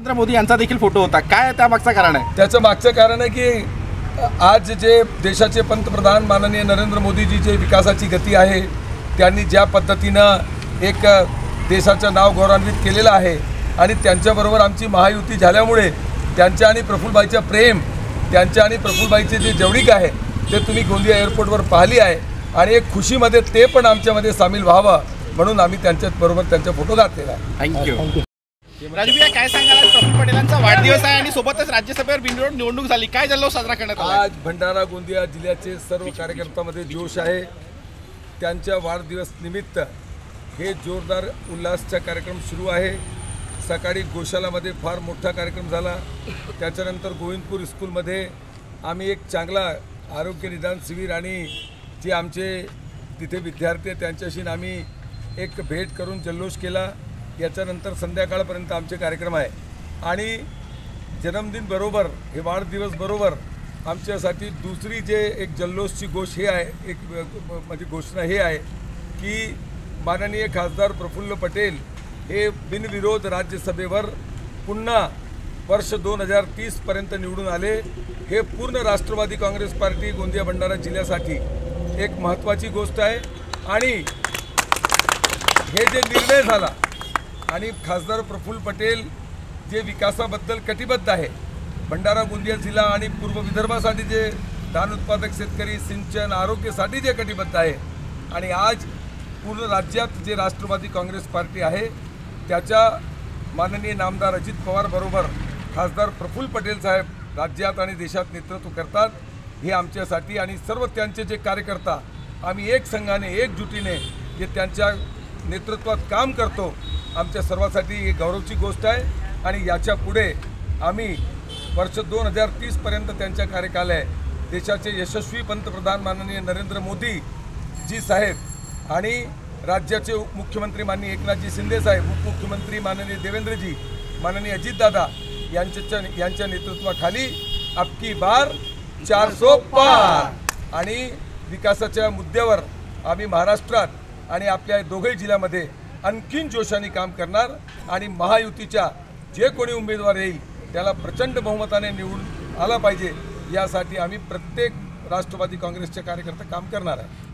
नरेंद्र मोदी यांचा देखील फोटो होता, काय त्यामागचं कारण आहे? त्याचं मागचं कारण आहे की आज जे देशाचे पंतप्रधान माननीय नरेंद्र मोदीजी जे विकासाची गती आहे, त्यांनी ज्या पद्धतीनं एक देशाचं नाव गौरवान्वित केलेलं आहे आणि त्यांच्याबरोबर आमची महायुती झाल्यामुळे त्यांच्या आणि प्रफुल्लभाईचं प्रेम, त्यांच्या आणि प्रफुल्लभाईचे जे जवळीक आहे ते तुम्ही गोंदिया एअरपोर्टवर पाहिली आहे आणि एक खुशीमध्ये ते पण आमच्यामध्ये सामील व्हावं म्हणून आम्ही त्यांच्याबरोबर त्यांचा फोटो घातलेला आहे. थँक्यू. राजूभाई, काय सांगाल? आज प्रफुल्ल पटेलांचा वाढदिवस आहे आणि सोबतच राज्यसभेवर बिनविरोध निवडणूक झाली, काय जल्लोष साजरा करण्यात आला? आज भंडारा गोंदिया जिल्ह्याचे सर्व कार्यकर्त्यांमध्ये जोश आहे. त्यांच्या वाढदिवस निमित्त हे जोरदार उल्हासचा कार्यक्रम सुरू आहे. सकाळी गोशालामध्ये फार मोठा कार्यक्रम झाला. त्याच्यानंतर गोविंदपूर स्कूलमध्ये आम्ही एक चांगला आरोग्य निदान शिबिर आणि जे आमचे तिथे विद्यार्थी आहेत त्यांच्याशी आम्ही एक भेट करून जल्लोष केला. याच्यानंतर संध्याकाळपर्यंत आमचे कार्यक्रम आहे आणि जन्मदिन बरोबर हे वाढदिवस बरोबर आमच्यासाठी दुसरी जे एक जल्लोषची गोष्ट हे आहे, एक म्हणजे घोषणा हे आहे की माननीय खासदार प्रफुल्ल पटेल हे बिनविरोध राज्यसभेवर पुन्हा वर्ष 2030पर्यंत निवडून आले. हे पूर्ण राष्ट्रवादी काँग्रेस पार्टी गोंदिया भंडारा जिल्ह्यासाठी एक महत्त्वाची गोष्ट आहे आणि हे जे निर्णय झाला आणि खासदार प्रफुल्ल पटेल जे विकासाबद्दल कटिबद्ध आहे, भंडारा गोंदिया जिल्हा आणि पूर्व विदर्भासाठी जे धान उत्पादक शेतकरी, सिंचन, आरोग्यासाठी जे कटिबद्ध आहे आणि आज पूर्ण राज्यात जे राष्ट्रवादी काँग्रेस पार्टी आहे त्याच्या माननीय नामदार अजित पवार बरोबर खासदार प्रफुल्ल पटेल साहेब राज्यात आणि देशात नेतृत्व करतात. हे आमच्यासाठी आणि सर्व त्यांचे जे कार्यकर्ता आम्ही एक संघाने एकजुटीने जे त्यांच्या नेतृत्वात काम करतो, आमच्या सर्वांसाठी ही गौरवची गोष्ट आहे आणि याच्या पुढे आम्ही वर्ष 2030पर्यंत त्यांच्या कार्यकाल आहे. देशाचे यशस्वी पंतप्रधान माननीय नरेंद्र मोदी जी साहेब आणि राज्याचे मुख्यमंत्री माननीय एकनाथजी शिंदे साहेब, उपमुख्यमंत्री माननीय देवेंद्रजी, माननीय अजितदादा यांच्या नेतृत्वाखाली अबकी बार 400 पार आणि विकासाच्या मुद्द्यावर आम्ही महाराष्ट्रात आणि आपल्या दोघे जिल्ह्यामध्ये आणखीन जोशाने काम करणार आणि महायुतीच्या जे कोणी उमेदवार येईल त्याला प्रचंड बहुमताने निवडून आला पाहिजे यासाठी आम्ही प्रत्येक राष्ट्रवादी काँग्रेसचे कार्यकर्ते काम करणार आहे.